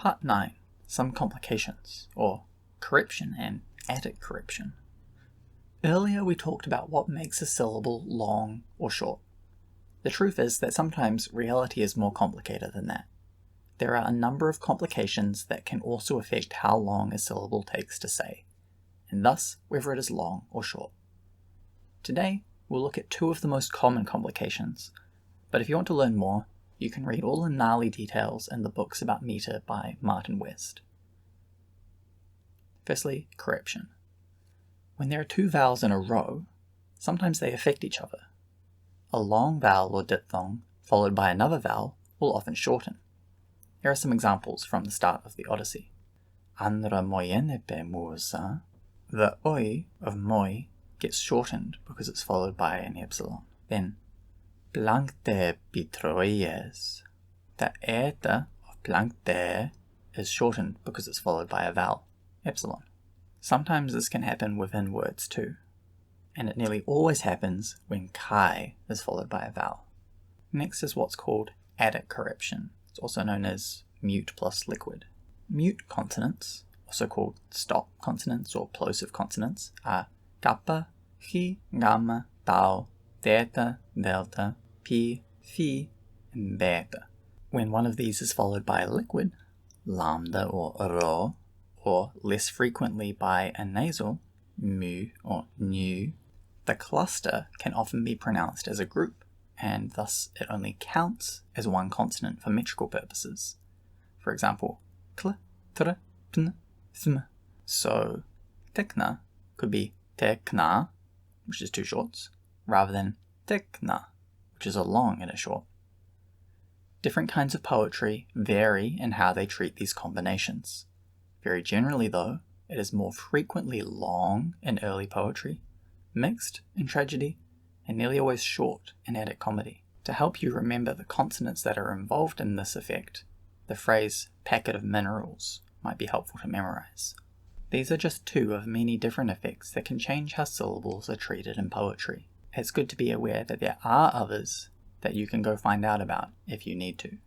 Part 9. Some complications, or correption and Attic correption. Earlier we talked about what makes a syllable long or short. The truth is that sometimes reality is more complicated than that. There are a number of complications that can also affect how long a syllable takes to say, and thus whether it is long or short. Today we'll look at two of the most common complications, but if you want to learn more, you can read all the gnarly details in the books about metre by Martin West. Firstly, correption. When there are two vowels in a row, sometimes they affect each other. A long vowel or diphthong followed by another vowel will often shorten. Here are some examples from the start of the Odyssey. Andra moyenepe musa. The oi of moi gets shortened because it's followed by an epsilon. Then, plankte pitroies. The eta of plankte is shortened because it's followed by a vowel, epsilon. Sometimes this can happen within words too, and it nearly always happens when kai is followed by a vowel. Next is what's called Attic correption. It's also known as mute plus liquid. Mute consonants, also called stop consonants or plosive consonants, are kappa, chi, gamma, tau, theta, delta, pi, phi, and beta. When one of these is followed by a liquid, lambda or rho, or less frequently by a nasal, mu or nu, the cluster can often be pronounced as a group, and thus it only counts as one consonant for metrical purposes. For example, kl, tr, pn, thm. So, tekna could be tekna, which is two shorts, rather than tekna, which is a long and a short. Different kinds of poetry vary in how they treat these combinations. Very generally, though, it is more frequently long in early poetry, mixed in tragedy, and nearly always short in Attic comedy. To help you remember the consonants that are involved in this effect, the phrase packet of minerals might be helpful to memorize. These are just two of many different effects that can change how syllables are treated in poetry. It's good to be aware that there are others that you can go find out about if you need to.